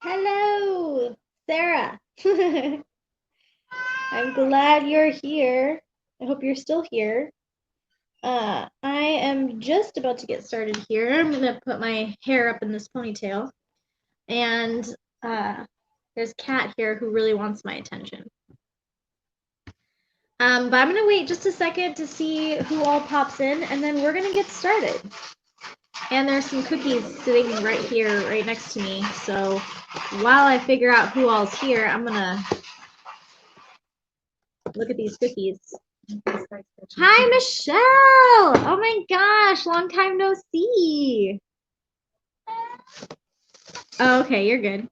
Hello, Sarah. I'm glad you're here. I hope you're still here. I am just about to get started here. I'm gonna put my hair up in this ponytail. And there's Kat here who really wants my attention. But I'm gonna wait just a second to see who all pops in, and then we're gonna get started. And there's some cookies sitting right here, right next to me. So while I figure out who all's here, I'm gonna look at these cookies. Hi, Michelle. Oh my gosh, long time no see. Oh, okay, you're good.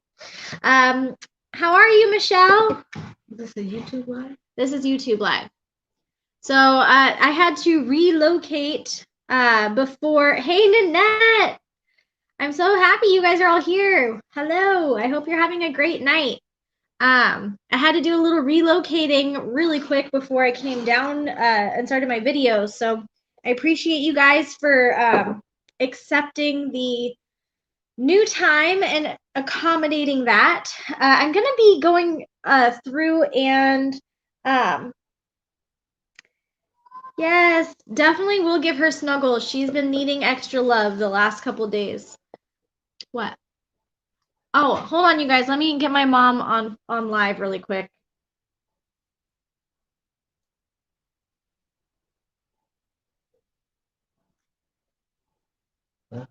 How are you, Michelle? This is YouTube Live? This is YouTube Live. So I had to relocate before. Hey, Nanette. I'm so happy you guys are all here. Hello. I hope you're having a great night. I had to do a little relocating really quick before I came down and started my videos. So I appreciate you guys for accepting the new time and accommodating that. I'm going to be going through and yes, definitely will give her snuggles. She's been needing extra love the last couple days. What? Oh, hold on, you guys. Let me get my mom on live really quick. Huh?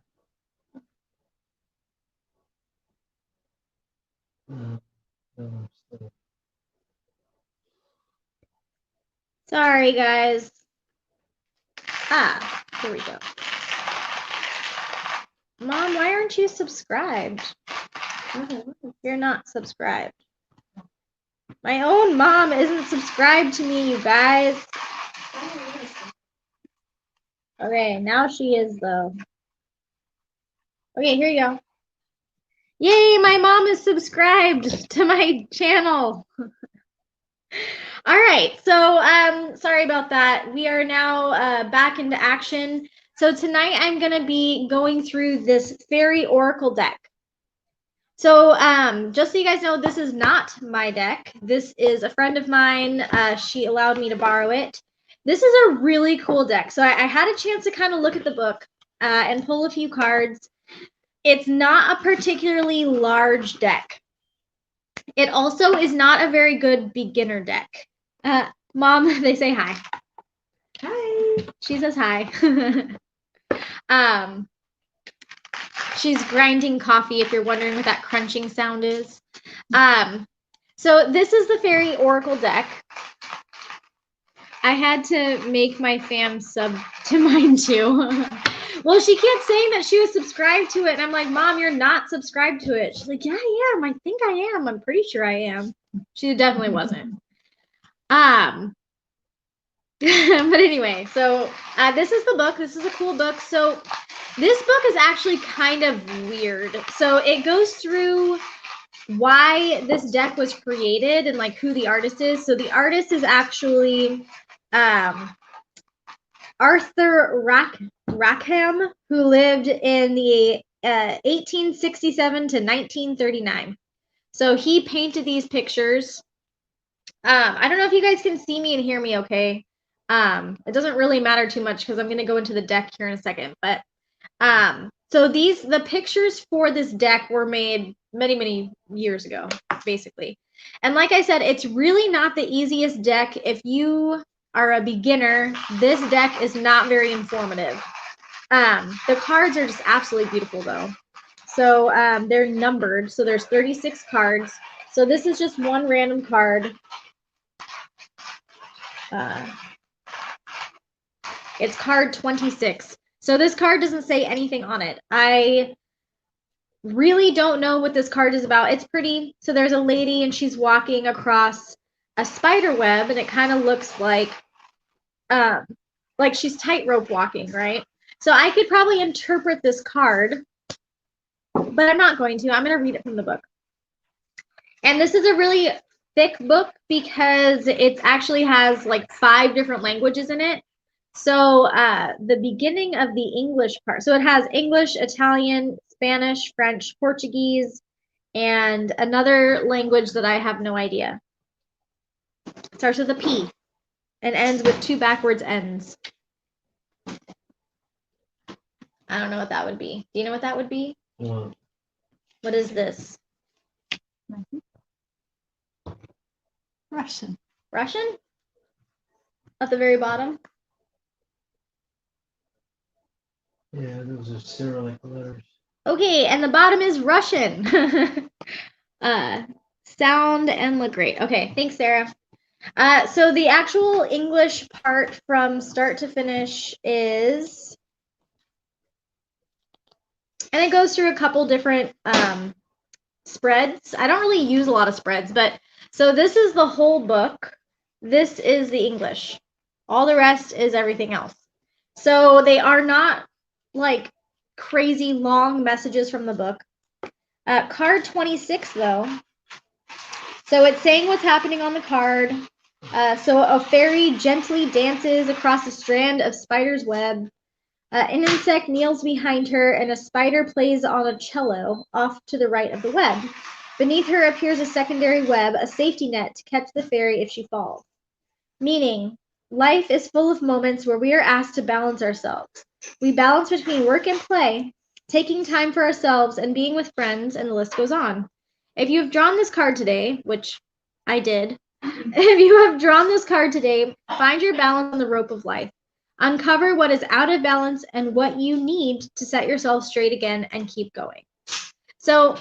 No, Sorry, guys. Here we go. Mom, why aren't you subscribed? You're not subscribed. My own mom isn't subscribed to me, you guys. Okay, now she is, though. Okay, here you go. Yay, my mom is subscribed to my channel. All right, so sorry about that. We are now back into action. So tonight I'm going to be going through this fairy oracle deck. So just so you guys know, this is not my deck. This is a friend of mine. She allowed me to borrow it. This is a really cool deck. So I had a chance to kind of look at the book and pull a few cards. It's not a particularly large deck. It also is not a very good beginner deck. Mom, they say hi. Hi. She says hi. She's grinding coffee if you're wondering what that crunching sound is. So this is the Fairy Oracle deck. I had to make my fam sub to mine too. Well, she kept saying that she was subscribed to it, and I'm like, Mom, you're not subscribed to it. She's like, yeah, I am. I think I am. I'm pretty sure I am. She definitely wasn't. But anyway, so this is the book. This is a cool book. So this book is actually kind of weird. So it goes through why this deck was created and like who the artist is. So the artist is actually Arthur Rackham, who lived in the 1867 to 1939. So he painted these pictures. I don't know if you guys can see me and hear me okay. It doesn't really matter too much because I'm going to go into the deck here in a second. But so the pictures for this deck were made many, many years ago, basically. And like I said, it's really not the easiest deck. If you are a beginner, this deck is not very informative. The cards are just absolutely beautiful, though. So they're numbered. So there's 36 cards. So this is just one random card. It's card 26. So this card doesn't say anything on it. I really don't know what this card is about. It's pretty. So there's a lady and she's walking across a spider web, and it kind of looks like she's tightrope walking, right? So I could probably interpret this card, but I'm not going to. I'm going to read it from the book. And this is a really thick book because it actually has like 5 different languages in it. So the beginning of the English part, so it has English, Italian, Spanish, French, Portuguese, and another language that I have no idea. It starts with a P and ends with 2 backwards ends. I don't know what that would be. Do you know what that would be? What? What is this? Russian. Russian? At the very bottom? Yeah, those are Cyrillic letters. Okay, and the bottom is Russian. Sound and look great. Okay, thanks, Sarah. So the actual English part from start to finish is, and it goes through a couple different spreads. I don't really use a lot of spreads, but so this is the whole book. This is the English. All the rest is everything else. So they are not like crazy long messages from the book. Card 26, though. So it's saying what's happening on the card. So a fairy gently dances across a strand of spider's web. An insect kneels behind her, and a spider plays on a cello off to the right of the web. Beneath her appears a secondary web, a safety net to catch the fairy if she falls. Meaning, life is full of moments where we are asked to balance ourselves. We balance between work and play, taking time for ourselves and being with friends, and the list goes on. If you have drawn this card today, which I did, if you have drawn this card today, find your balance on the rope of life. Uncover what is out of balance and what you need to set yourself straight again and keep going. So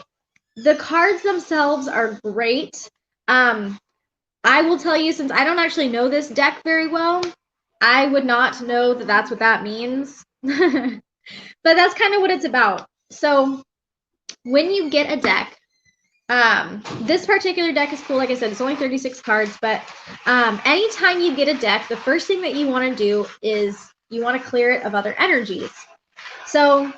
the cards themselves are great. I will tell you, since I don't actually know this deck very well, I would not know that that's what that means. But that's kind of what it's about. So when you get a deck, this particular deck is cool. Like I said, it's only 36 cards, but anytime you get a deck, the first thing that you want to do is you want to clear it of other energies. So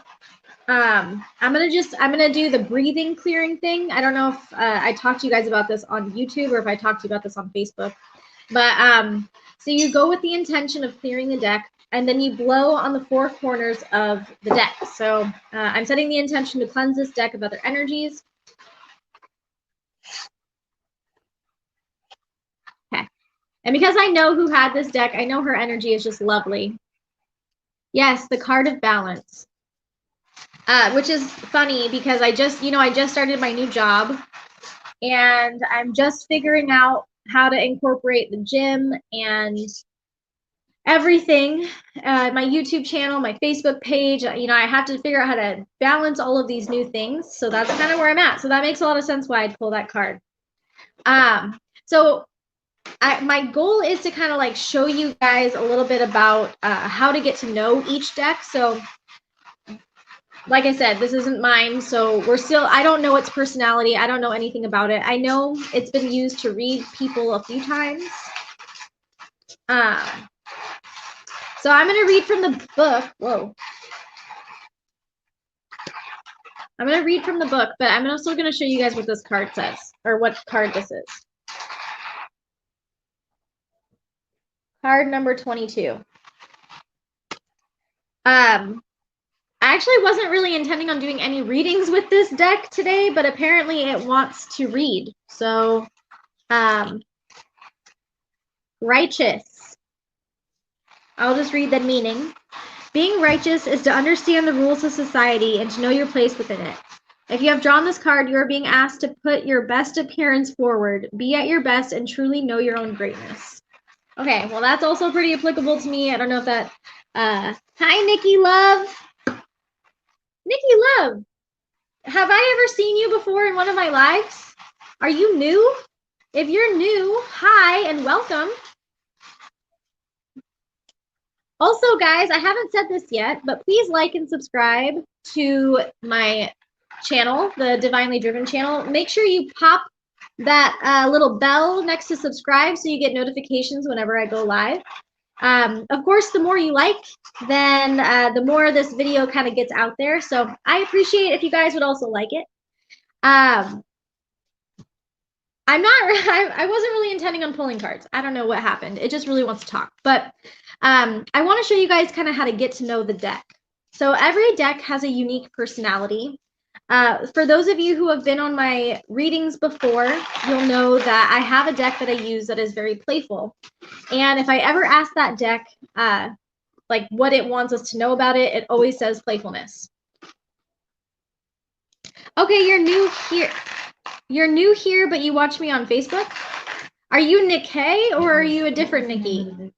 I'm gonna do the breathing clearing thing. I don't know if I talked to you guys about this on YouTube or if I talked to you about this on Facebook, but so you go with the intention of clearing the deck, and then you blow on the 4 corners of the deck. So I'm setting the intention to cleanse this deck of other energies. Okay, and because I know who had this deck, I know her energy is just lovely. Yes, the card of balance. Which is funny because I just started my new job, and I'm just figuring out how to incorporate the gym and everything, my YouTube channel, my Facebook page. I have to figure out how to balance all of these new things. So that's kind of where I'm at. So that makes a lot of sense why I'd pull that card. So my goal is to kind of like show you guys a little bit about how to get to know each deck. So like I said, this isn't mine, so I don't know its personality. I don't know anything about it. I know it's been used to read people a few times. So I'm going to read from the book. Whoa. I'm going to read from the book, but I'm also going to show you guys what this card says, or what card this is. Card number 22. I actually wasn't really intending on doing any readings with this deck today, but apparently it wants to read. So, righteous. I'll just read the meaning. Being righteous is to understand the rules of society and to know your place within it. If you have drawn this card, you are being asked to put your best appearance forward, be at your best, and truly know your own greatness. Okay, well, that's also pretty applicable to me. I don't know if that... hi, Nikki Love. Nikki Love, have I ever seen you before in one of my lives? Are you new? If you're new, hi and welcome. Also, guys, I haven't said this yet, but please like and subscribe to my channel, the Divinely Driven channel. Make sure you pop that little bell next to subscribe so you get notifications whenever I go live. Of course, the more you like, then the more this video kind of gets out there. So I appreciate if you guys would also like it. I wasn't really intending on pulling cards. I don't know what happened. It just really wants to talk. But I want to show you guys kind of how to get to know the deck. So every deck has a unique personality. For those of you who have been on my readings before, you'll know that I have a deck that I use that is very playful. And if I ever ask that deck, like what it wants us to know about it, it always says playfulness. Okay, you're new here. You're new here, but you watch me on Facebook? Are you Nikkei or are you a different Nikki?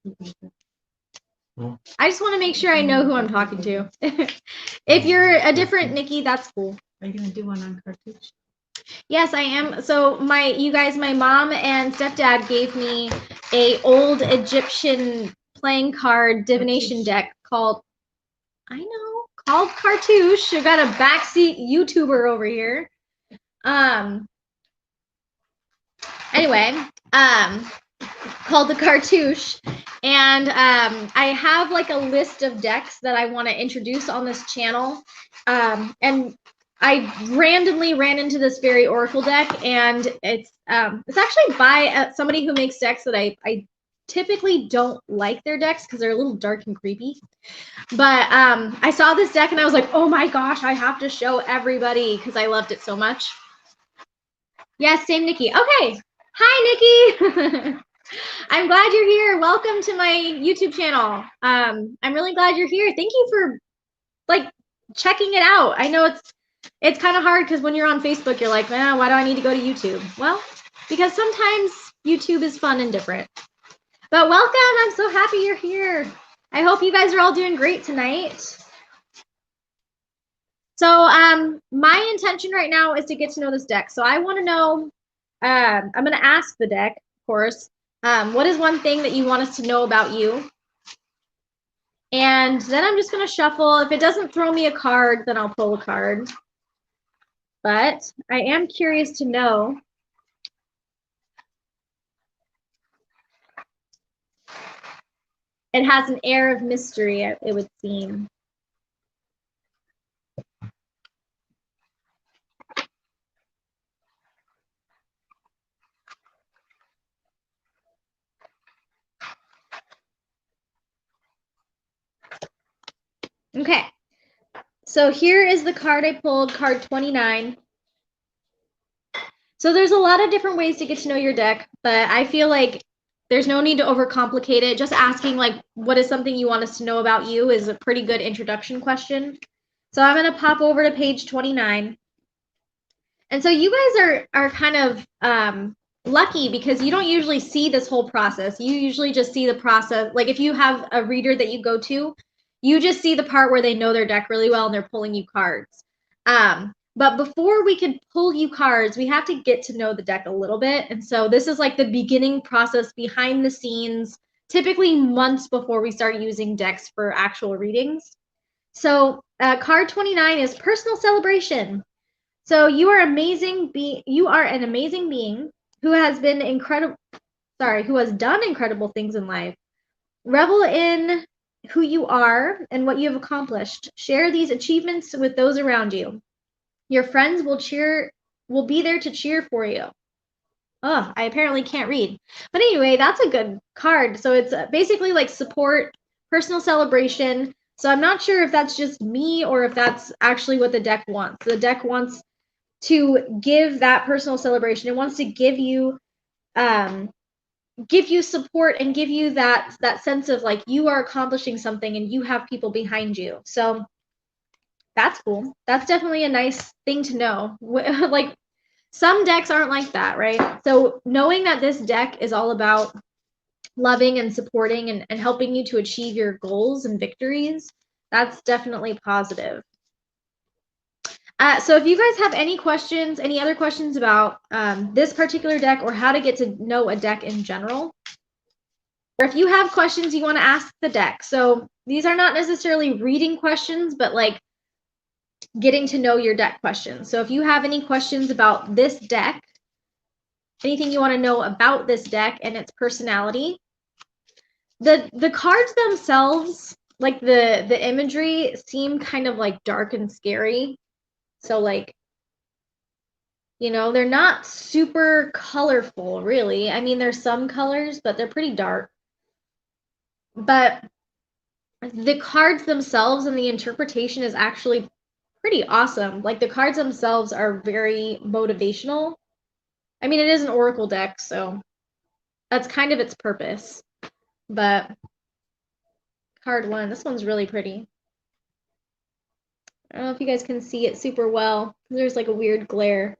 I just want to make sure I know who I'm talking to. If you're a different Nikki, that's cool. Are you going to do one on cartouche? Yes, I am. So you guys, my mom and stepdad gave me a old Egyptian playing card divination deck called Cartouche. I got a backseat YouTuber over here. Anyway, called the Cartouche. And I have like a list of decks that I want to introduce on this channel. And I randomly ran into this fairy oracle deck, and it's actually by somebody who makes decks that I typically don't like their decks because they're a little dark and creepy. But I saw this deck and I was like, oh my gosh, I have to show everybody because I loved it so much. Yes, same Nikki. Okay. Hi, Nikki. I'm glad you're here. Welcome to my YouTube channel. I'm really glad you're here. Thank you for like checking it out. I know it's kind of hard because when you're on Facebook, you're like, man, why do I need to go to YouTube? Well, because sometimes YouTube is fun and different. But welcome. I'm so happy you're here. I hope you guys are all doing great tonight. So my intention right now is to get to know this deck. So I want to know, I'm going to ask the deck, of course, what is one thing that you want us to know about you? And then I'm just going to shuffle. If it doesn't throw me a card, then I'll pull a card. But I am curious to know. It has an air of mystery, it would seem. Okay, so here is the card I pulled, card 29. So there's a lot of different ways to get to know your deck, but I feel like there's no need to overcomplicate it. Just asking like, what is something you want us to know about you is a pretty good introduction question. So I'm going to pop over to page 29. And so you guys are kind of lucky because you don't usually see this whole process. You usually just see the process. Like if you have a reader that you go to, you just see the part where they know their deck really well and they're pulling you cards. But before we can pull you cards, we have to get to know the deck a little bit. And so this is like the beginning process behind the scenes, typically months before we start using decks for actual readings. So card 29 is personal celebration. So you are amazing. You are an amazing being who has been who has done incredible things in life. Revel in who you are and what you have accomplished. Share these achievements with those around you. Your friends will be there to cheer for you. Oh, I apparently can't read. But anyway, that's a good card. So it's basically like support, personal celebration. So I'm not sure if that's just me or if that's actually what the deck wants. The deck wants to give that personal celebration. It wants to give you support and give you that sense of like you are accomplishing something and you have people behind you. So that's cool. That's definitely a nice thing to know. Like some decks aren't like that, right? So knowing that this deck is all about loving and supporting and helping you to achieve your goals and victories, that's definitely positive. So if you guys have any questions, any other questions about this particular deck or how to get to know a deck in general, or if you have questions you want to ask the deck. So these are not necessarily reading questions, but like getting to know your deck questions. So if you have any questions about this deck, anything you want to know about this deck and its personality, the cards themselves, like the imagery, seem kind of like dark and scary. So like, you know, they're not super colorful, really. I mean, there's some colors, but they're pretty dark. But the cards themselves and the interpretation is actually pretty awesome. Like the cards themselves are very motivational. I mean, it is an oracle deck, so that's kind of its purpose. But card 1, this one's really pretty. I don't know if you guys can see it super well. There's like a weird glare.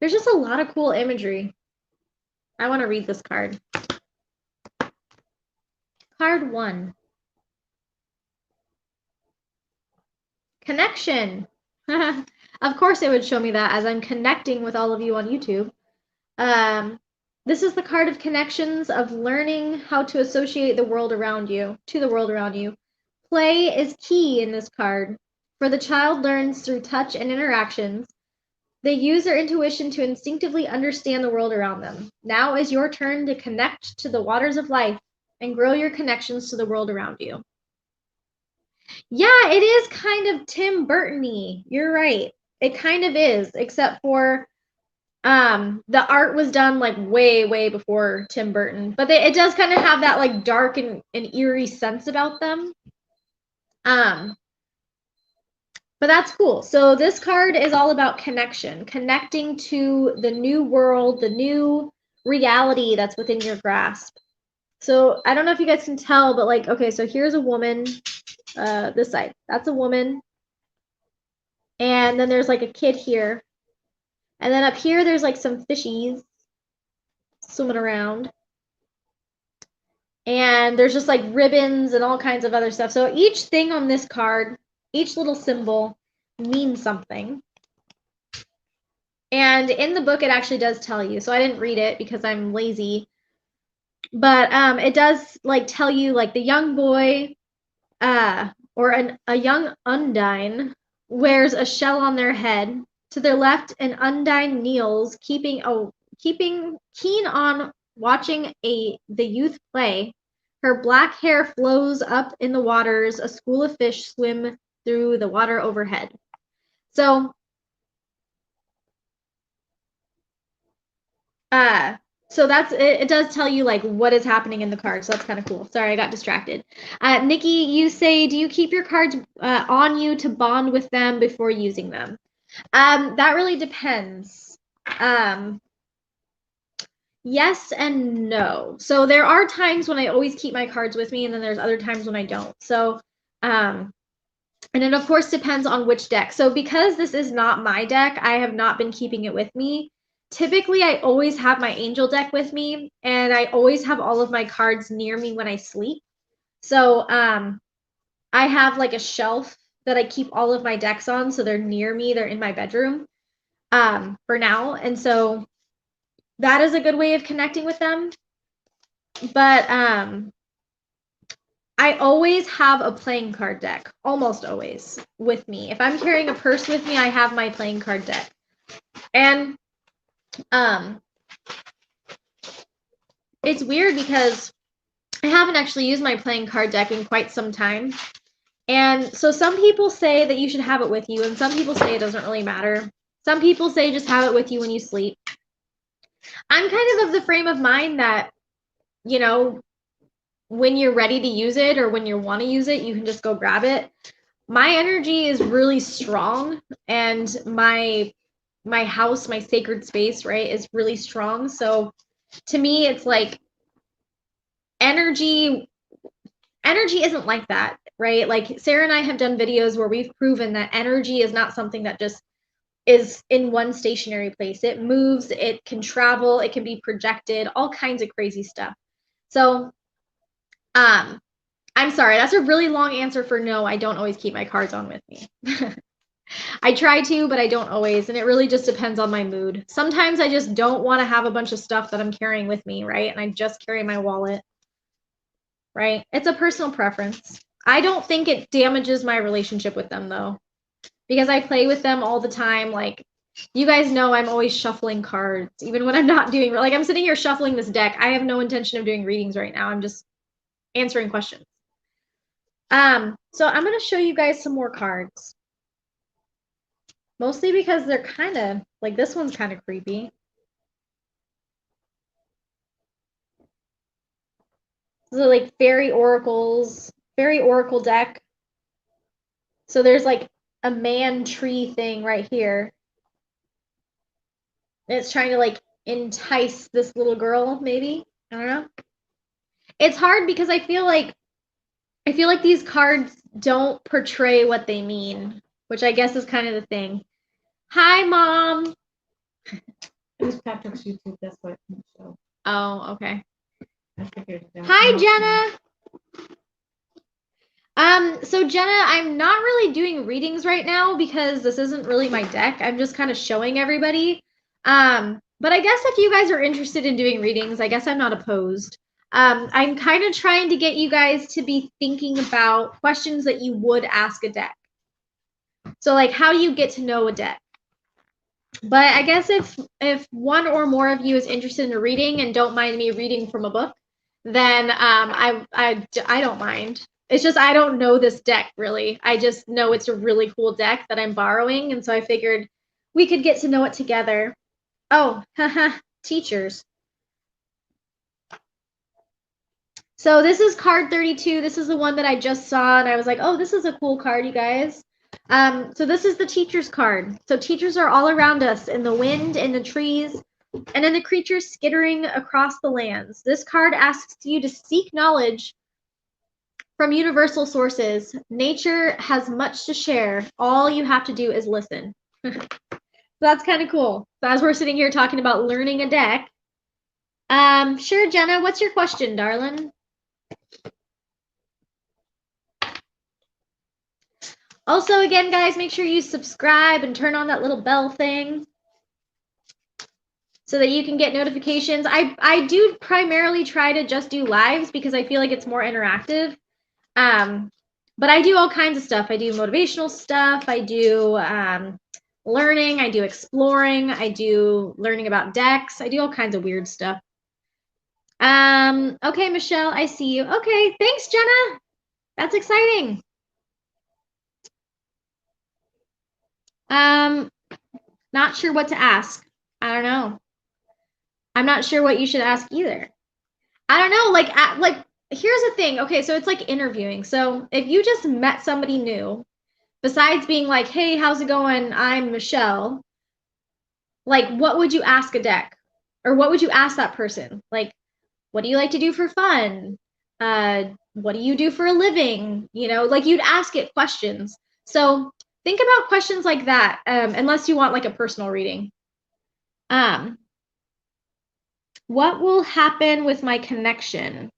There's just a lot of cool imagery. I want to read this card. Card 1. Connection. Of course it would show me that as I'm connecting with all of you on YouTube. This is the card of connections, of learning how to associate the world around you, to the world around you. Play is key in this card, for the child learns through touch and interactions. They use their intuition to instinctively understand the world around them. Now is your turn to connect to the waters of life and grow your connections to the world around you. Yeah, it is kind of Tim Burton-y. You're right. It kind of is, except for the art was done like way before Tim Burton. But it does kind of have that like dark and eerie sense about them. But that's cool. So this card is all about connection, connecting to the new world, the new reality that's within your grasp. So I don't know if you guys can tell, but like, okay, so here's a woman, this side, that's a woman. And then there's like a kid here. And then up here, there's like some fishies swimming around. And there's just like ribbons and all kinds of other stuff. So each thing on this card, each little symbol means something. And in the book, it actually does tell you. So I didn't read it because I'm lazy. But it does like tell you like the young boy or a young undine wears a shell on their head. To their left, an undine kneels, keeping keen on watching the youth play. Her black hair flows up in the waters. A school of fish swim through the water overhead. So that's it does tell you like what is happening in the card, so that's kind of cool. Sorry, I got distracted. Nikki, you say, do you keep your cards on you to bond with them before using them? That really depends. Yes and no. So there are times when I always keep my cards with me, and then there's other times when I don't. So and it of course depends on which deck. So because this is not my deck, I have not been keeping it with me. Typically, I always have my angel deck with me, and I always have all of my cards near me when I sleep. So I have like a shelf that I keep all of my decks on, so they're near me, they're in my bedroom for now. And so that is a good way of connecting with them. But I always have a playing card deck, almost always, with me. If I'm carrying a purse with me, I have my playing card deck. And it's weird because I haven't actually used my playing card deck in quite some time. And so some people say that you should have it with you, and some people say it doesn't really matter. Some people say just have it with you when you sleep. I'm kind of the frame of mind that, you know, when you're ready to use it or when you want to use it, you can just go grab it. My energy is really strong, and my house, my sacred space, right, is really strong. So to me, it's like energy isn't like that, right? Like Sarah and I have done videos where we've proven that energy is not something that just is in one stationary place. It moves, it can travel, it can be projected, all kinds of crazy stuff. So I'm sorry, that's a really long answer for no, I don't always keep my cards on with me. I try to, but I don't always, and it really just depends on my mood. Sometimes I just don't want to have a bunch of stuff that I'm carrying with me, right? And I just carry my wallet, right? It's a personal preference. I don't think it damages my relationship with them, though, because I play with them all the time. Like, you guys know I'm always shuffling cards, even when I'm not doing, like, I'm sitting here shuffling this deck. I have no intention of doing readings right now. I'm just answering questions. So I'm going to show you guys some more cards. Mostly because they're kind of, like, this one's kind of creepy. These are like fairy oracles, fairy oracle deck. So there's like a man tree thing right here. And it's trying to like entice this little girl, maybe. I don't know. It's hard because I feel like these cards don't portray what they mean, which I guess is kind of the thing. Hi, Mom. It was Patrick's YouTube, that's why it didn't show. Oh, okay. I figured it out. Hi, Jenna. So Jenna, I'm not really doing readings right now because this isn't really my deck. I'm just kind of showing everybody. But I guess if you guys are interested in doing readings, I guess I'm not opposed. I'm kind of trying to get you guys to be thinking about questions that you would ask a deck. So like, how do you get to know a deck? But I guess if one or more of you is interested in a reading and don't mind me reading from a book, then I don't mind. It's just I don't know this deck really. I just know it's a really cool deck that I'm borrowing, and so I figured we could get to know it together. Oh, haha, teachers. So this is card 32. This is the one that I just saw, and I was like, oh, this is a cool card, you guys. So this is the teacher's card. So teachers are all around us in the wind, in the trees, and in the creatures skittering across the lands. This card asks you to seek knowledge from universal sources. Nature has much to share. All you have to do is listen. That's kind of cool. So as we're sitting here talking about learning a deck, sure, Jenna, what's your question, darling? Also, again, guys, make sure you subscribe and turn on that little bell thing so that you can get notifications. I do primarily try to just do lives because I feel like it's more interactive. But I do all kinds of stuff. I do motivational stuff. I do learning. I do exploring. I do learning about decks. I do all kinds of weird stuff. Okay, Michelle, I see you. Okay, thanks, Jenna. That's exciting. Not sure what to ask. I don't know. I'm not sure what you should ask either. I don't know. Like here's the thing. Okay, so it's like interviewing. So if you just met somebody new, besides being like, hey, how's it going? I'm Michelle. Like, what would you ask a deck? Or what would you ask that person? Like, what do you like to do for fun? What do you do for a living? You know, like you'd ask it questions. So think about questions like that, unless you want like a personal reading. What will happen with my connection?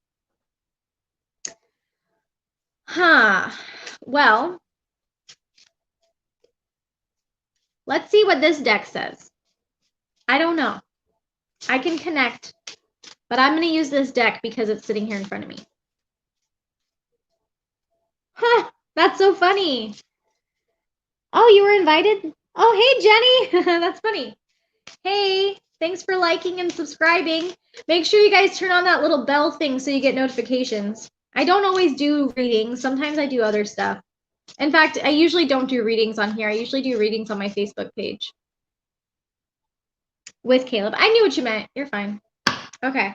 Well, let's see what this deck says. I don't know. I can connect, but I'm going to use this deck because it's sitting here in front of me. Huh, that's so funny. Oh, you were invited? Oh, hey, Jenny. That's funny. Hey, thanks for liking and subscribing. Make sure you guys turn on that little bell thing so you get notifications. I don't always do readings. Sometimes I do other stuff. In fact, I usually don't do readings on here. I usually do readings on my Facebook page. With Caleb. I knew what you meant. You're fine. Okay.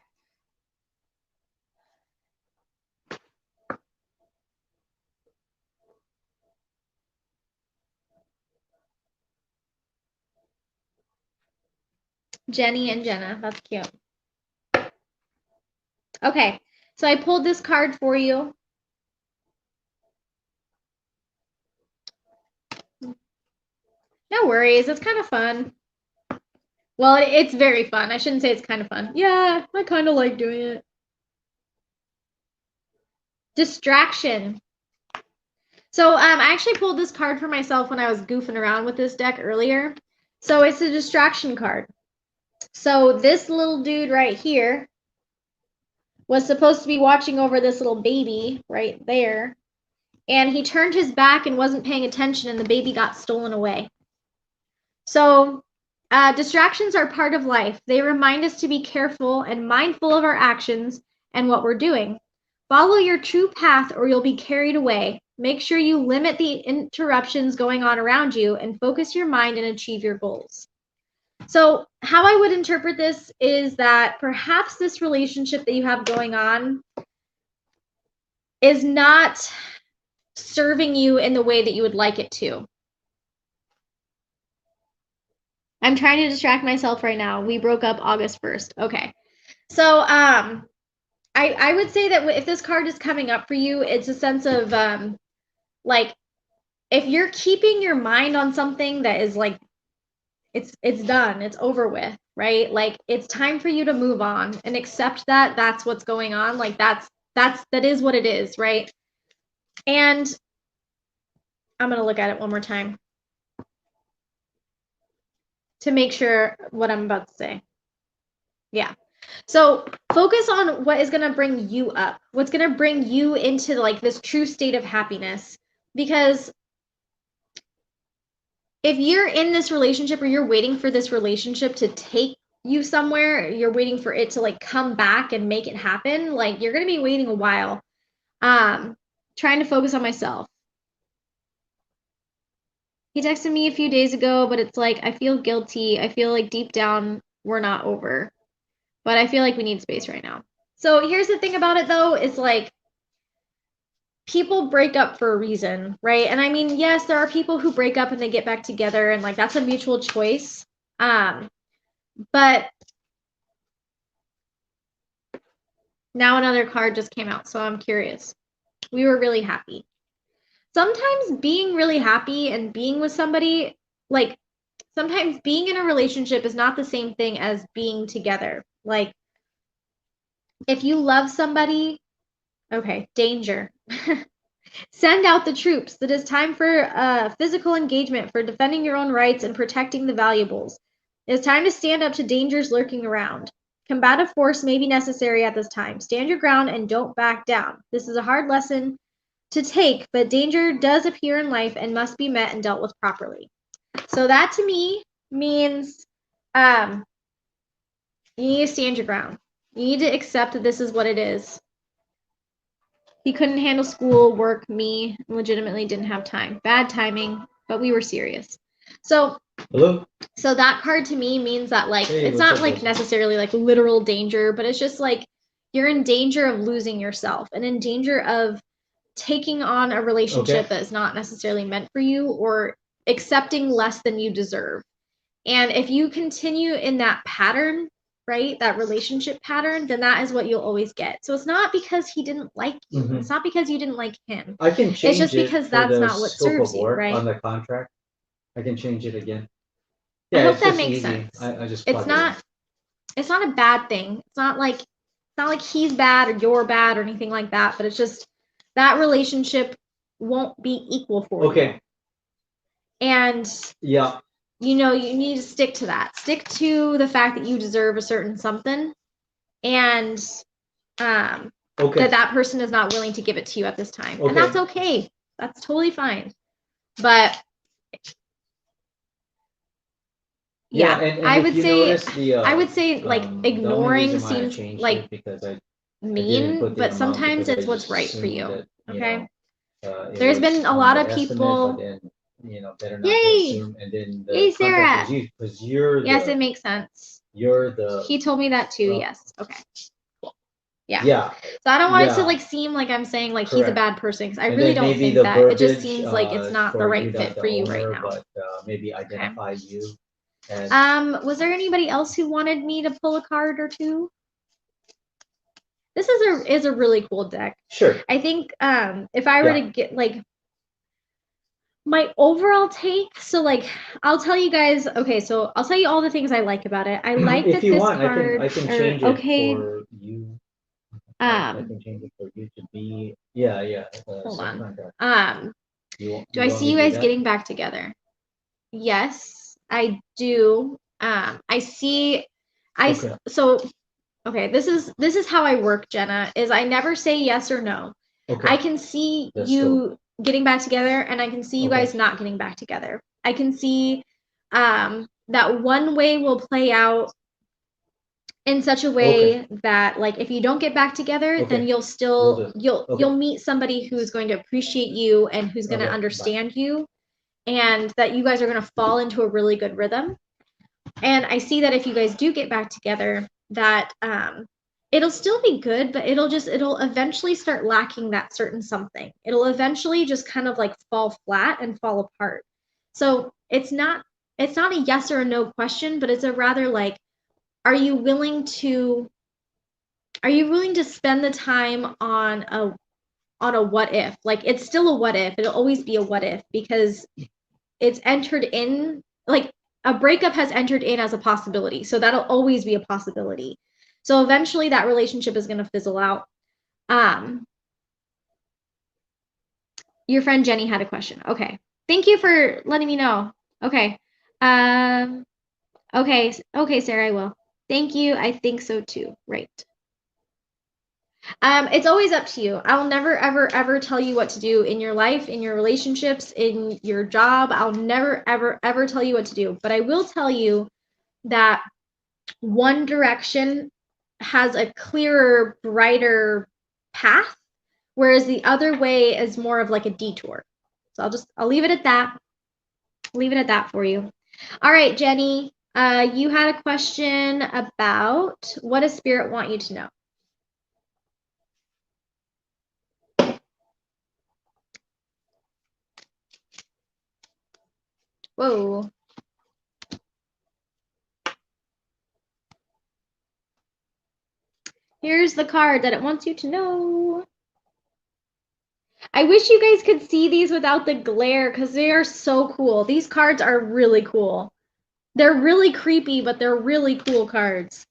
Jenny and Jenna. That's cute. Okay. So I pulled this card for you. No worries. It's kind of fun. Well, it's very fun. I shouldn't say it's kind of fun. Yeah, I kind of like doing it. Distraction. So I actually pulled this card for myself when I was goofing around with this deck earlier. So it's a distraction card. So this little dude right here was supposed to be watching over this little baby right there. And he turned his back and wasn't paying attention, and the baby got stolen away. So distractions are part of life. They remind us to be careful and mindful of our actions and what we're doing. Follow your true path or you'll be carried away. Make sure you limit the interruptions going on around you and focus your mind and achieve your goals. So how I would interpret this is that perhaps this relationship that you have going on is not serving you in the way that you would like it to. I'm trying to distract myself right now. We broke up August 1st. Okay. So, I would say that if this card is coming up for you, it's a sense of, like, if you're keeping your mind on something that is like, it's done, it's over with, right? Like, it's time for you to move on and accept that that's what's going on. Like, that is what it is, right? And I'm going to look at it one more time to make sure what I'm about to say. Yeah. So focus on what is going to bring you up, what's going to bring you into like this true state of happiness. Because if you're in this relationship or you're waiting for this relationship to take you somewhere, you're waiting for it to like come back and make it happen, like you're going to be waiting a while. Trying to focus on myself. He texted me a few days ago, but it's like, I feel guilty. I feel like deep down we're not over, but I feel like we need space right now. So here's the thing about it though, is like, people break up for a reason, right? And I mean, yes, there are people who break up and they get back together and like that's a mutual choice. But now another card just came out, so I'm curious. We were really happy. Sometimes being really happy and being with somebody, like sometimes being in a relationship is not the same thing as being together. Like if you love somebody, okay, danger. Send out the troops. It is time for physical engagement, for defending your own rights and protecting the valuables. It is time to stand up to dangers lurking around. Combative force may be necessary at this time. Stand your ground and don't back down. This is a hard lesson to take, but danger does appear in life and must be met and dealt with properly. So that to me means you need to stand your ground. You need to accept that this is what it is. He couldn't handle school, work, me, legitimately didn't have time. Bad timing, but we were serious. So, Hello? So that card to me means that like, Hey, it's what's not up, like Wilson? necessarily like literal danger, but it's just like, you're in danger of losing yourself and in danger of taking on a relationship that is not necessarily meant for you or accepting less than you deserve. And if you continue in that pattern, right, that relationship pattern, then that is what you'll always get. So it's not because he didn't like you. Mhm. It's not because you didn't like him. I can change just it because for that's the not what scope serves of you, work right? on the contract. I can change it again. I Yeah, hope it's that just makes easy. sense. I just It's plug it in. not a bad thing. It's not like he's bad or you're bad or anything like that, but it's just that relationship won't be equal for you. Okay. And Yeah. you know, you need to stick to that. Stick to the fact that you deserve a certain something and Okay. that person is not willing to give it to you at this time. Okay. And that's okay. That's totally fine. But yeah, and I if would you say notice the I would say like the only ignoring reason why I seems changed like it because I didn't mean, put the but amount sometimes because it's I what's just right for assumed you. that, Okay. it There's was been a on lot the of estimate, people. but then better not to Yay! assume, and then the Yay, contract Sarah! was you because you're Yes, the it makes sense. you're the He told me that too. Yes. Okay. Cool. Yeah. yeah. So I don't want it to Yeah. like seem like I'm saying like he's a Correct. bad person because I And really then don't maybe think the that. It just verbiage seems like it's not the for right you, fit not the for you right owner, now. but maybe identify you as Was there anybody else who wanted me to pull a card or two? This is a really cool deck. sure. I think if I were to get like my overall take, so like I'll tell you guys, okay, so I'll tell you all the things I like about it. I like If that you this want, card I can or change okay, it for you. I can change it for you to be hold on. subcontract. Do I want see me you to do guys that? getting back together? Yes, I do. I see Okay. so okay, this is how I work, Jenna, is I never say yes or no. Okay. I can see That's you getting back together and I can see you Okay. guys not getting back together. I can see that one way will play out in such a way that like if you don't get back together, then you'll still you'll meet somebody who's going to appreciate you and who's going to understand you and that you guys are going to fall into a really good rhythm. And I see that if you guys do get back together, that it'll still be good, but it'll eventually start lacking that certain something. It'll eventually just kind of like fall flat and fall apart. So it's not it's not a yes or a no question, but it's a rather like, are you willing to spend the time on a what if? Like, it's still a what if. It'll always be a what if because it's entered in, like a breakup has entered in as a possibility. So that'll always be a possibility. So eventually that relationship is going to fizzle out. Your friend Jenny had a question. Okay. Thank you for letting me know. Okay. Okay. Okay, Sarah, I will. Thank you. I think so too. Right. It's always up to you. I'll never, ever, ever tell you what to do in your life, in your relationships, in your job. I'll never, ever, ever tell you what to do. But I will tell you that one direction has a clearer, brighter path, whereas the other way is more of like a detour. So I'll leave it at that. Leave it at that for you. All right, Jenny, you had a question about what does Spirit want you to know? Whoa. Here's the card that it wants you to know. I wish you guys could see these without the glare because they are so cool. These cards are really cool. They're really creepy, but they're really cool cards.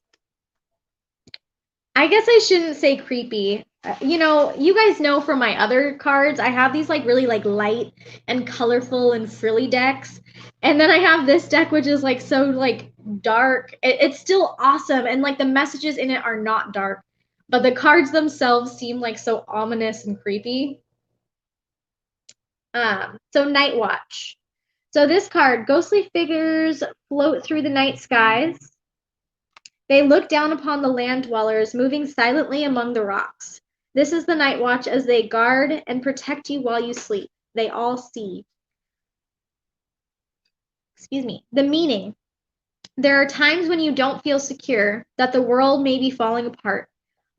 I guess I shouldn't say creepy. You know, you guys know from my other cards, I have these like really like light and colorful and frilly decks. And then I have this deck, which is like so like dark. It's still awesome. And like the messages in it are not dark, but the cards themselves seem like so ominous and creepy. So Night Watch. So this card, ghostly figures float through the night skies. They look down upon the land dwellers, moving silently among the rocks. This is the Night Watch as they guard and protect you while you sleep. They all see. Excuse me. The meaning. There are times when you don't feel secure, that the world may be falling apart.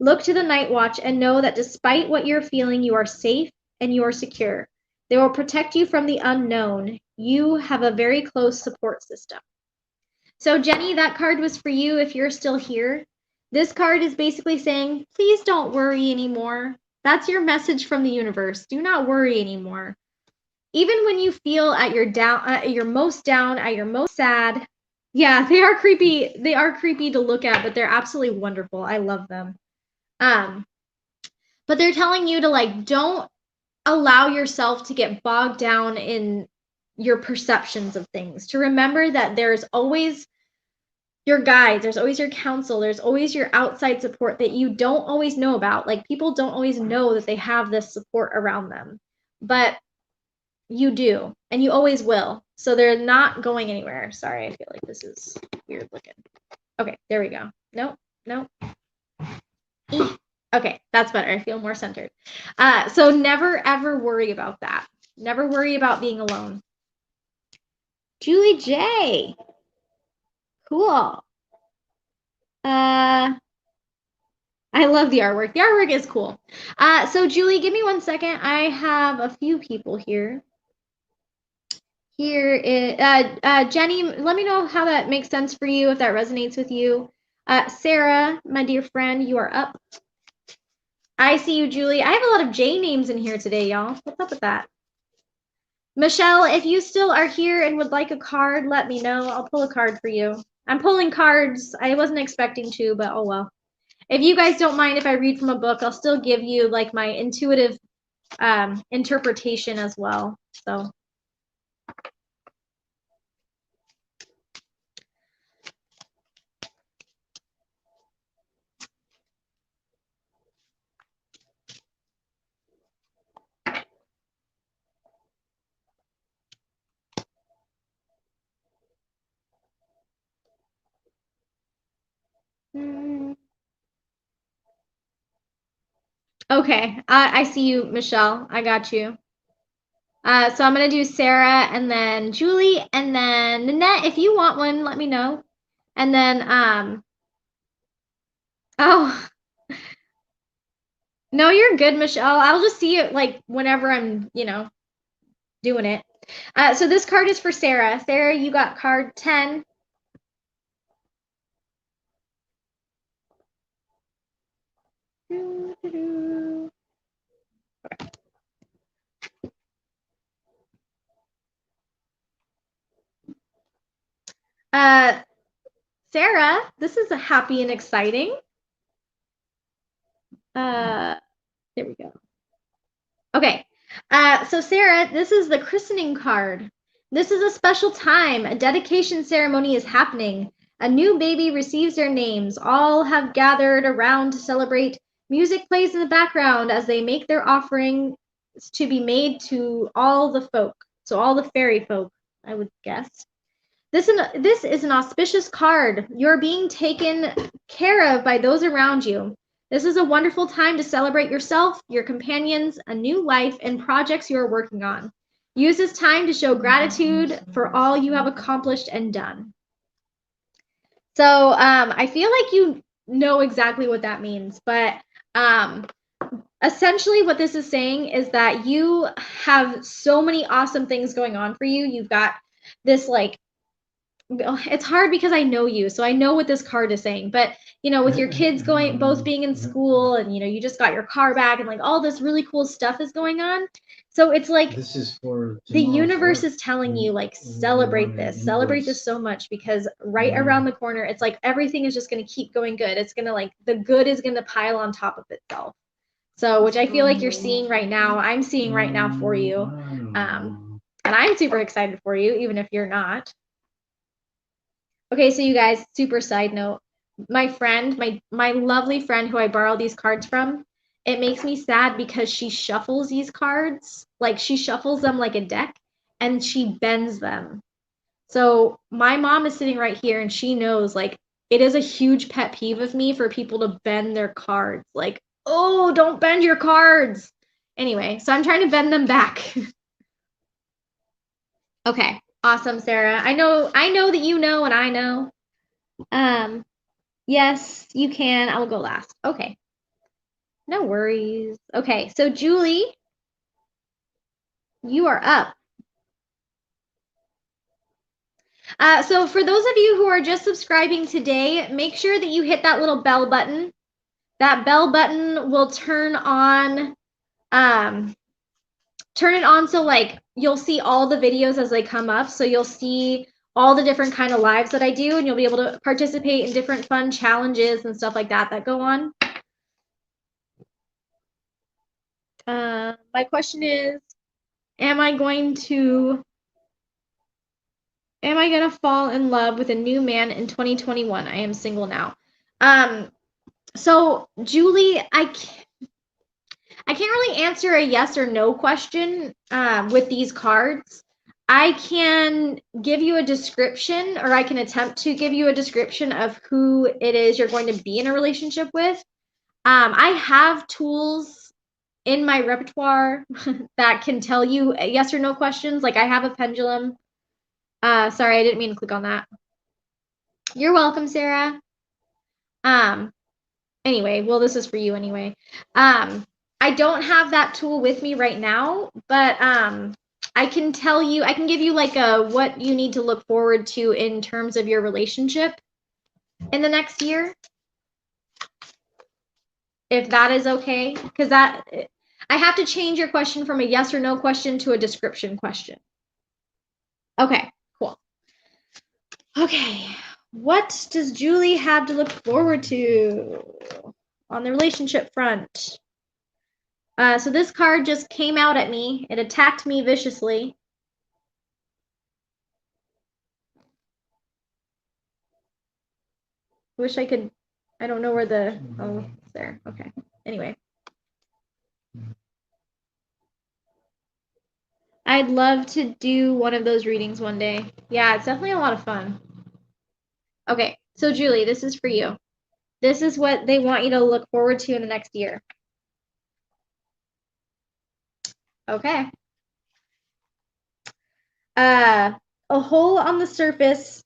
Look to the Night Watch and know that despite what you're feeling, you are safe and you are secure. They will protect you from the unknown. You have a very close support system. So Jenny, that card was for you if you're still here. This card is basically saying, please don't worry anymore. That's your message from the universe. Do not worry anymore. Even when you feel at your most down, at your most sad. Yeah, they are creepy. They are creepy to look at, but they're absolutely wonderful. I love them. But they're telling you to like, don't allow yourself to get bogged down in your perceptions of things. To remember that there's always your guides, there's always your counsel, there's always your outside support that you don't always know about. Like people don't always know that they have this support around them, but you do, and you always will. So they're not going anywhere. Sorry, I feel like this is weird looking. Okay, there we go. Nope, nope. Okay, that's better. I feel more centered. So never ever worry about that. Never worry about being alone. Julie J. Cool. I love the artwork. The artwork is cool. So Julie, give me 1 second. I have a few people here. Here is Jenny. Let me know how that makes sense for you, if that resonates with you. Sarah, my dear friend, you are up. I see you, Julie. I have a lot of J names in here today, y'all. What's up with that? Michelle, if you still are here and would like a card, let me know. I'll pull a card for you. I'm pulling cards. I wasn't expecting to, but oh well. If you guys don't mind if I read from a book, I'll still give you like my intuitive interpretation as well. So. Okay, I see you, Michelle. I got you. So I'm going to do Sarah and then Julie and then Nanette. If you want one, let me know. And then, oh, no, you're good, Michelle. I'll just see it like whenever I'm, doing it. So this card is for Sarah. Sarah, you got card 10. Sarah, this is a happy and exciting. There we go. Okay. So Sarah, this is the christening card. This is a special time. A dedication ceremony is happening. A new baby receives their names. All have gathered around to celebrate. Music plays in the background as they make their offering to be made to all the folk. So all the fairy folk, I would guess. This is an auspicious card. You're being taken care of by those around you. This is a wonderful time to celebrate yourself, your companions, a new life, and projects you are working on. Use this time to show gratitude for all you have accomplished and done. So I feel like you know exactly what that means, but essentially what this is saying is that you have so many awesome things going on for you. You've got this like, it's hard because I know you, so I know what this card is saying, but you know, with your kids both being in school, and you know, you just got your car back, and like all this really cool stuff is going on. So it's like This is for the universe work. is telling you, like, celebrate this so much, because right around the corner, it's like everything is just going to keep going good. It's going to, like, the good is going to pile on top of itself. So, which I feel like you're seeing right now, I'm seeing right now for you. And I'm super excited for you, even if you're not. Okay, so you guys, super side note. My friend, my lovely friend who I borrow these cards from, it makes me sad because she shuffles these cards, like she shuffles them like a deck, and she bends them. So my mom is sitting right here, and she knows, like, it is a huge pet peeve of me for people to bend their cards. Like, oh, don't bend your cards. Anyway, so I'm trying to bend them back. Okay, awesome, Sarah. I know that you know, and I know. Yes, you can. I will go last. Okay. No worries. Okay, so Julie, you are up. So for those of you who are just subscribing today, make sure that you hit that little bell button. That bell button will turn it on so like you'll see all the videos as they come up. So you'll see all the different kind of lives that I do, and you'll be able to participate in different fun challenges and stuff like that go on. My question is, am I going to fall in love with a new man in 2021? I am single now. So Julie, I can't really answer a yes or no question with these cards. I can give you a description, or I can attempt to give you a description of who it is you're going to be in a relationship with. I have tools in my repertoire that can tell you yes or no questions. Like I have a pendulum. Sorry, I didn't mean to click on that. You're welcome, Sarah. Anyway, well, this is for you anyway. I don't have that tool with me right now, but I can give you like what you need to look forward to in terms of your relationship in the next year. If that is okay, because I have to change your question from a yes or no question to a description question. Okay, cool. Okay, what does Julie have to look forward to on the relationship front? So this card just came out at me. It attacked me viciously. Wish I could, I don't know where oh, it's there. Okay. Anyway. I'd love to do one of those readings one day. Yeah, it's definitely a lot of fun. Okay, so Julie, this is for you. This is what they want you to look forward to in the next year. Okay. A hole on the surface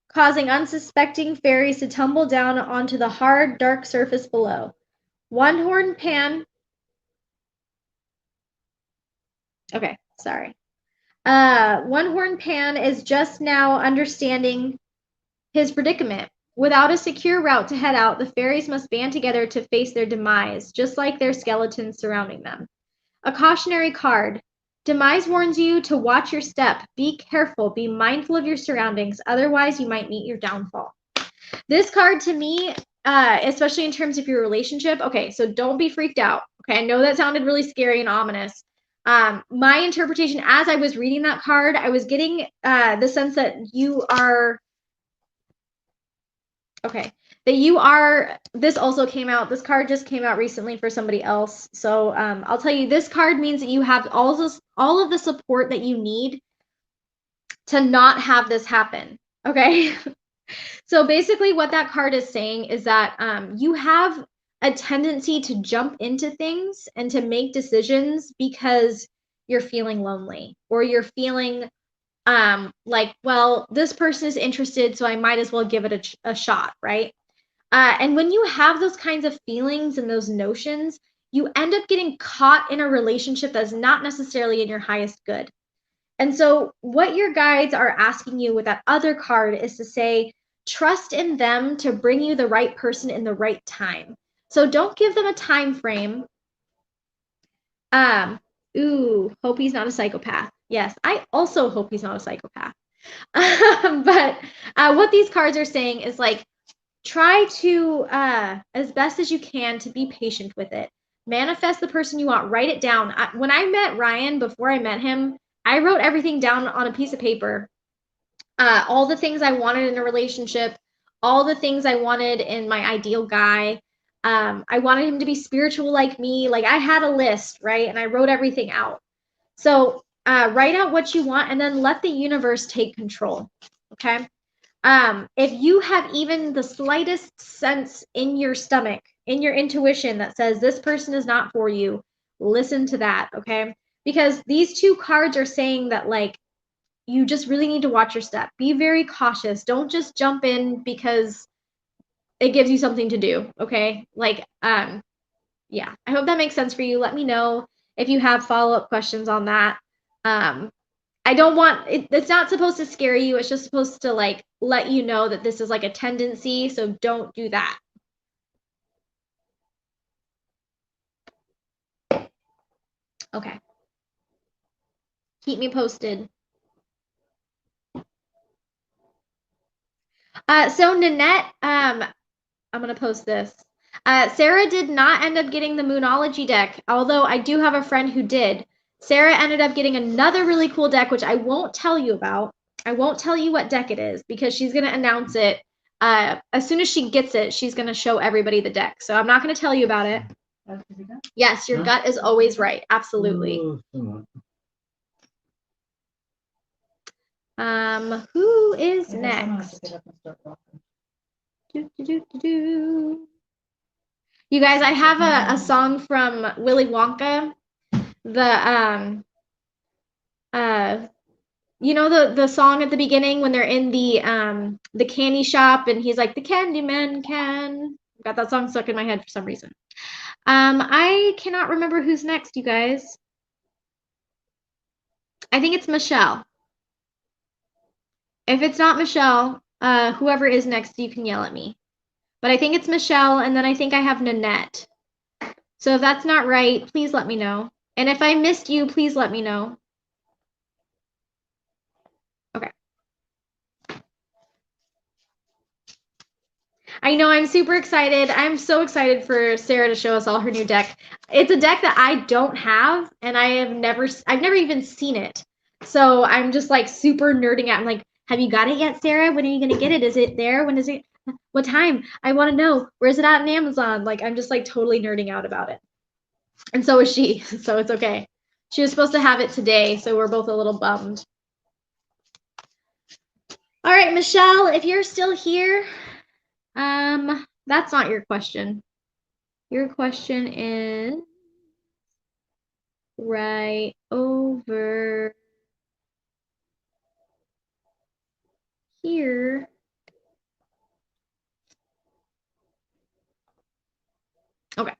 causing unsuspecting fairies to tumble down onto the hard, dark surface below. One-horned pan. Okay, sorry. One Horn Pan is just now understanding his predicament. Without a secure route to head out, the fairies must band together to face their demise, just like their skeletons surrounding them. A cautionary card. Demise warns you to watch your step. Be careful. Be mindful of your surroundings. Otherwise, you might meet your downfall. This card to me, especially in terms of your relationship, okay, so don't be freaked out. Okay, I know that sounded really scary and ominous. My interpretation as I was reading that card, I was getting the sense that you are, okay, that you are, this also came out, this card just came out recently for somebody else. So I'll tell you, this card means that you have all of the support that you need to not have this happen, okay? So basically what that card is saying is that you have a tendency to jump into things and to make decisions because you're feeling lonely or you're feeling like, well, this person is interested, so I might as well give it a shot, right? And when you have those kinds of feelings and those notions, you end up getting caught in a relationship that's not necessarily in your highest good. And so what your guides are asking you with that other card is to say, trust in them to bring you the right person in the right time. So don't give them a time frame. Hope he's not a psychopath. Yes, I also hope he's not a psychopath. But what these cards are saying is like, try to, as best as you can, to be patient with it. Manifest the person you want. Write it down. When I met Ryan, before I met him, I wrote everything down on a piece of paper. All the things I wanted in a relationship, all the things I wanted in my ideal guy. I wanted him to be spiritual like me. Like I had a list, right? And I wrote everything out. So write out what you want and then let the universe take control. Okay. If you have even the slightest sense in your stomach, in your intuition that says this person is not for you, listen to that, okay? Because these two cards are saying that like you just really need to watch your step. Be very cautious. Don't just jump in because it gives you something to do, okay? Like yeah. I hope that makes sense for you. Let me know if you have follow-up questions on that. I don't want it's not supposed to scare you. It's just supposed to like let you know that this is like a tendency, so don't do that. Okay. Keep me posted. So Nanette, I'm gonna post this. Sarah did not end up getting the Moonology deck, although I do have a friend who did. Sarah ended up getting another really cool deck, which I won't tell you about. I won't tell you what deck it is because she's gonna announce it. As soon as she gets it, she's gonna show everybody the deck. So I'm not gonna tell you about it. Yes, your gut is always right. Absolutely. Who is next? You guys, I have a song from Willy Wonka. The you know the song at the beginning when they're in the candy shop and he's like the Candyman can. Got that song stuck in my head for some reason. I cannot remember who's next, you guys. I think it's Michelle. If it's not Michelle, whoever is next, you can yell at me. But I think it's Michelle, and then I think I have Nanette. So if that's not right, please let me know. And if I missed you, please let me know. Okay. I know, I'm super excited. I'm so excited for Sarah to show us all her new deck. It's a deck that I don't have, and I've never even seen it. So I'm just like super nerding out. I'm like, have you got it yet, Sarah? When are you gonna get it? Is it there? When is it? What time? I want to know. Where's it at on Amazon? Like, I'm just like totally nerding out about it. And so is she, so it's okay. She was supposed to have it today, so we're both a little bummed. All right, Michelle, if you're still here, that's not your question. Your question is right over here. Okay.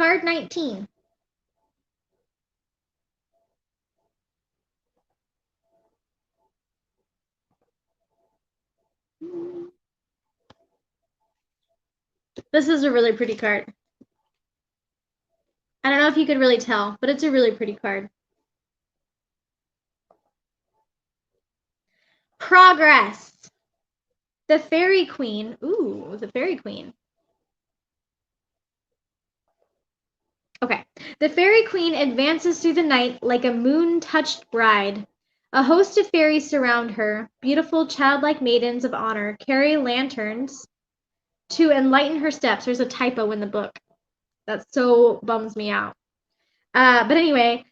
card 19. This is a really pretty card. I don't know if you could really tell, but it's a really pretty card. Progress. The Fairy Queen. Ooh, the Fairy Queen. Okay. The Fairy Queen advances through the night like a moon-touched bride. A host of fairies surround her. Beautiful, childlike maidens of honor carry lanterns to enlighten her steps. There's a typo in the book. That so bums me out. But anyway,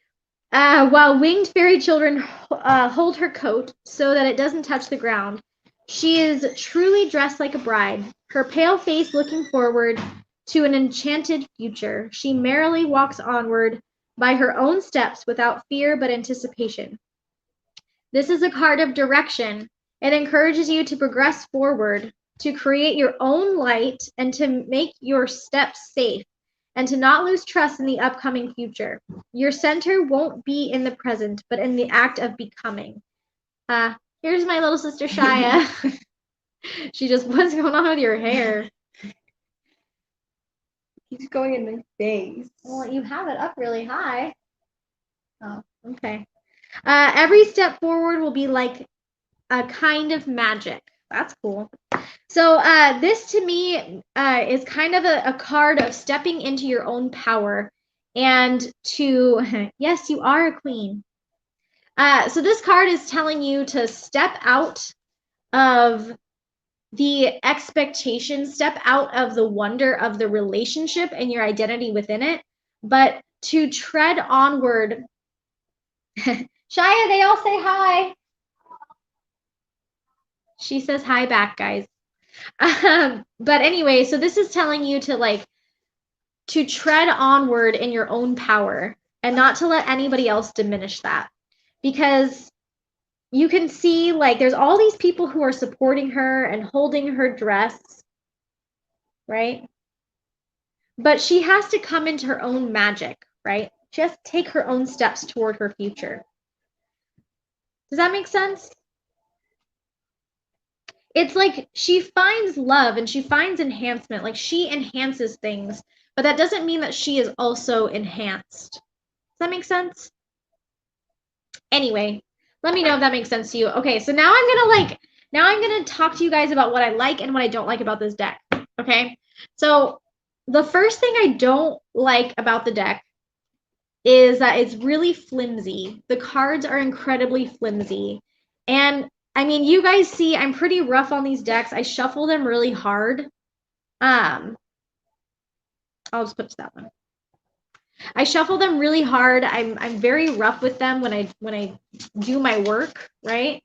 while winged fairy children hold her coat so that it doesn't touch the ground, she is truly dressed like a bride, her pale face looking forward to an enchanted future. She merrily walks onward by her own steps without fear but anticipation. This is a card of direction. It encourages you to progress forward, to create your own light, and to make your steps safe, and to not lose trust in the upcoming future. Your center won't be in the present, but in the act of becoming. Here's my little sister Shia. She just, what's going on with your hair? Keeps going in my face. Well, you have it up really high. Oh, okay. Every step forward will be like a kind of magic. That's cool. So this to me is kind of a card of stepping into your own power and to, yes, you are a queen. So this card is telling you to step out of the expectation, step out of the wonder of the relationship and your identity within it, but to tread onward. Shia, they all say hi. She says hi back, guys. But anyway, so this is telling you to tread onward in your own power and not to let anybody else diminish that. Because you can see there's all these people who are supporting her and holding her dress, right? But she has to come into her own magic, right? She has to take her own steps toward her future. Does that make sense? It's like she finds love and she finds enhancement. Like she enhances things, but that doesn't mean that she is also enhanced. Does that make sense? Anyway, let me know if that makes sense to you. Okay, so now I'm gonna talk to you guys about what I like and what I don't like about this deck. Okay, so the first thing I don't like about the deck is that it's really flimsy. The cards are incredibly flimsy. And I mean, you guys see I'm pretty rough on these decks. I shuffle them really hard. I'll just put that one. I shuffle them really hard. I'm very rough with them when I do my work, right?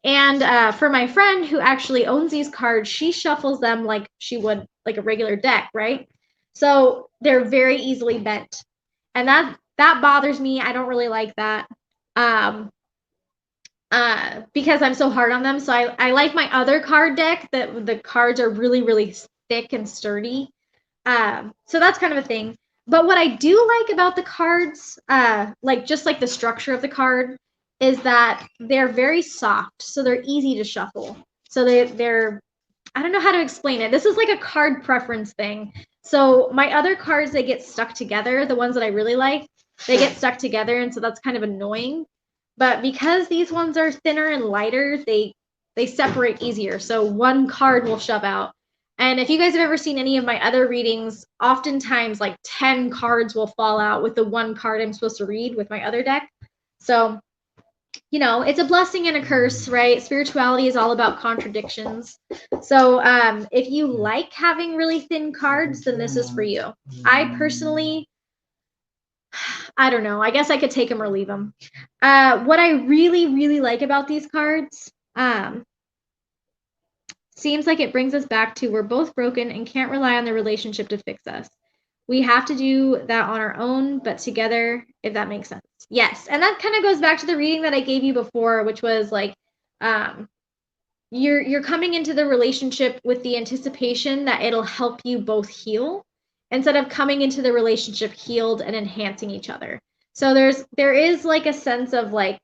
And for my friend who actually owns these cards, she shuffles them like she would like a regular deck, right? So they're very easily bent. And that bothers me. I don't really like that. Because I'm so hard on them. So I like my other card deck that the cards are really, really thick and sturdy. So that's kind of a thing. But what I do like about the cards, just like the structure of the card, is that they're very soft. So they're easy to shuffle. So they're I don't know how to explain it. This is like a card preference thing. So my other cards, they get stuck together. The ones that I really like, they get stuck together. And so that's kind of annoying. But because these ones are thinner and lighter, they separate easier. So one card will shove out. And if you guys have ever seen any of my other readings, oftentimes like 10 cards will fall out with the one card I'm supposed to read with my other deck. So, you know, it's a blessing and a curse, right? Spirituality is all about contradictions. So if you like having really thin cards, then this is for you. I personally, I don't know. I guess I could take them or leave them. What I really, really like about these cards, seems like it brings us back to we're both broken and can't rely on the relationship to fix us. We have to do that on our own, but together, if that makes sense. Yes, and that kind of goes back to the reading that I gave you before, which was like, you're coming into the relationship with the anticipation that it'll help you both heal. instead of coming into the relationship healed and enhancing each other. So there is like a sense of like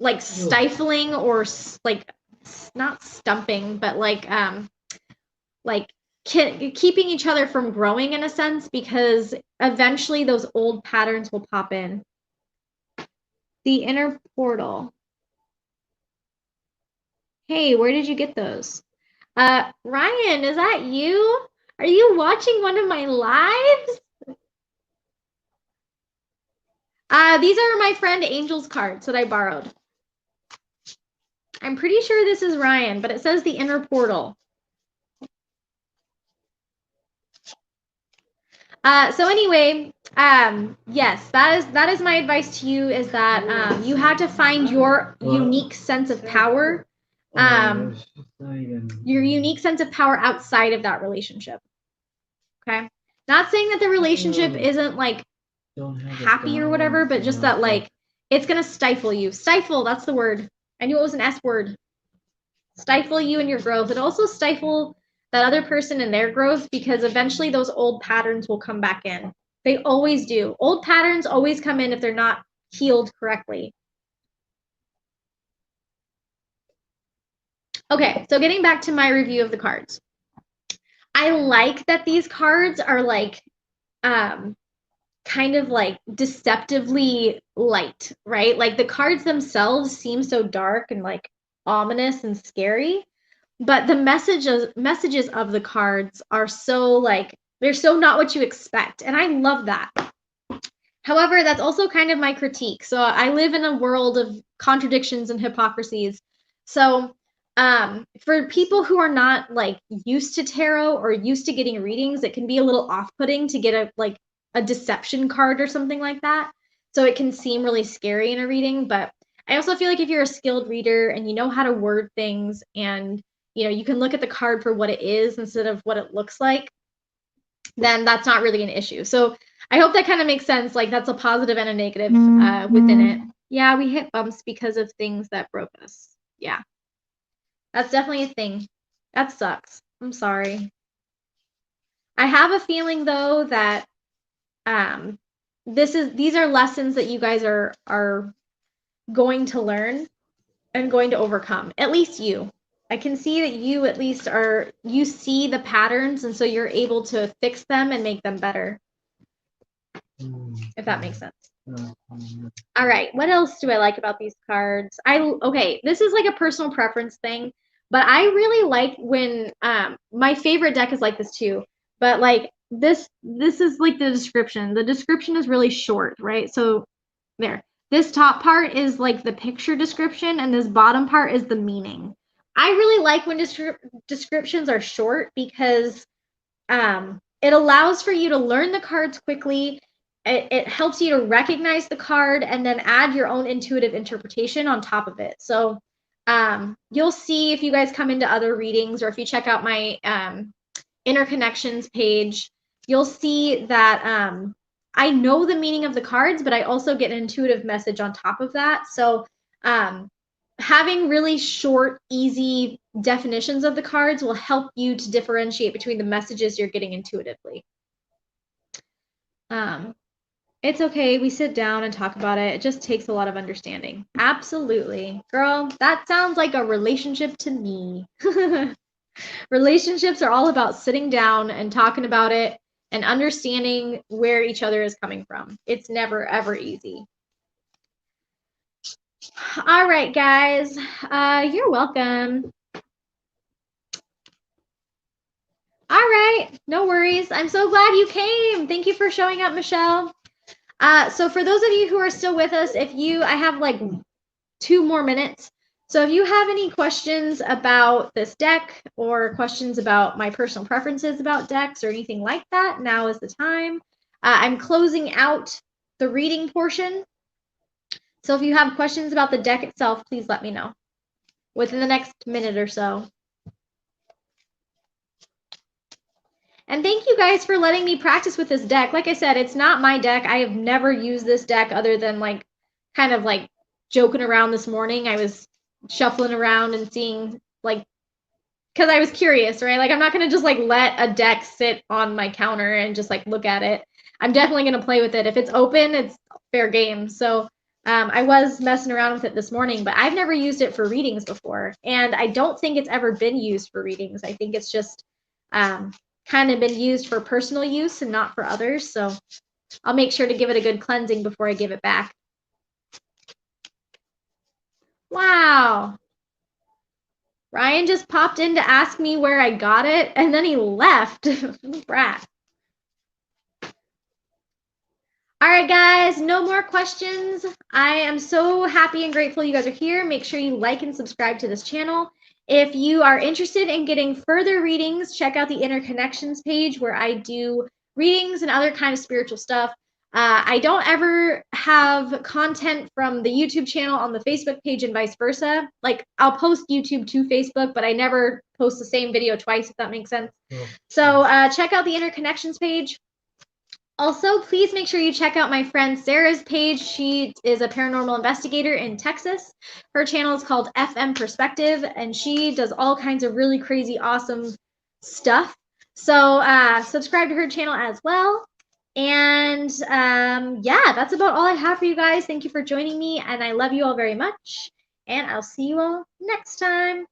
like stifling or like not stumping, but like keeping each other from growing in a sense, because eventually those old patterns will pop in. The inner portal. Hey, where did you get those? Ryan, is that you? Are you watching one of my lives? These are my friend Angel's cards that I borrowed. I'm pretty sure this is Ryan, but it says the inner portal. So anyway, yes, that is my advice to you, is that you have to find your unique sense of power, your unique sense of power outside of that relationship. Okay, not saying that the relationship isn't like happy or whatever, but just that like it's gonna stifle you. Stifle, that's the word. I knew it was an S word. Stifle you in your growth. It also stifle that other person in their growth, because eventually those old patterns will come back in. They always do. Old patterns always come in if they're not healed correctly. Okay, so getting back to my review of the cards. I like that these cards are like kind of like deceptively light, right? Like the cards themselves seem so dark and like ominous and scary, but the messages of the cards are so like, they're so not what you expect, and I love that. However, that's also kind of my critique. So I live in a world of contradictions and hypocrisies. So for people who are not like used to tarot or used to getting readings, it can be a little off-putting to get a deception card or something like that. So it can seem really scary in a reading, but I also feel like if you're a skilled reader and you know how to word things, and you can look at the card for what it is instead of what it looks like, then that's not really an issue. So I hope that kind of makes sense. Like that's a positive and a negative within it. Yeah, we hit bumps because of things that broke us. Yeah, that's definitely a thing. That sucks. I'm sorry. I have a feeling though that these are lessons that you guys are going to learn and going to overcome. At least you. I can see that you at least you see the patterns, and so you're able to fix them and make them better. If that makes sense. All right, what else do I like about these cards? Okay, this is like a personal preference thing, but I really like when my favorite deck is like this too, but like this is like the description. The description is really short, right? So there. This top part is like the picture description, and this bottom part is the meaning. I really like when descriptions are short, because it allows for you to learn the cards quickly. It helps you to recognize the card and then add your own intuitive interpretation on top of it. So you'll see if you guys come into other readings, or if you check out my interconnections page, you'll see that I know the meaning of the cards, but I also get an intuitive message on top of that. So having really short, easy definitions of the cards will help you to differentiate between the messages you're getting intuitively. It's okay. We sit down and talk about it. It just takes a lot of understanding. Absolutely. Girl, that sounds like a relationship to me. Relationships are all about sitting down and talking about it and understanding where each other is coming from. It's never, ever easy. All right, guys. You're welcome. All right. No worries. I'm so glad you came. Thank you for showing up, Michelle. So for those of you who are still with us, I have like 2 more minutes. So if you have any questions about this deck, or questions about my personal preferences about decks, or anything like that, now is the time. I'm closing out the reading portion. So if you have questions about the deck itself, please let me know within the next minute or so. And thank you guys for letting me practice with this deck. Like I said, it's not my deck. I have never used this deck other than like kind of like joking around this morning. I was shuffling around and seeing like because I was curious, right? Like I'm not gonna just like let a deck sit on my counter and just like look at it. I'm definitely gonna play with it. If it's open, it's fair game. So I was messing around with it this morning, but I've never used it for readings before, and I don't think it's ever been used for readings. I think it's just kind of been used for personal use and not for others. So I'll make sure to give it a good cleansing before I give it back. Wow. Ryan just popped in to ask me where I got it, and then he left. Brat. All right, guys, no more questions. I am so happy and grateful you guys are here. Make sure you like and subscribe to this channel. If you are interested in getting further readings, check out the Interconnections page where I do readings and other kind of spiritual stuff. I don't ever have content from the YouTube channel on the Facebook page and vice versa. Like I'll post YouTube to Facebook, but I never post the same video twice, if that makes sense. Oh. So check out the Interconnections page. Also, please make sure you check out my friend Sarah's page. She is a paranormal investigator in Texas. Her channel is called FM Perspective, and she does all kinds of really crazy, awesome stuff. So subscribe to her channel as well. And yeah, that's about all I have for you guys. Thank you for joining me, and I love you all very much. And I'll see you all next time.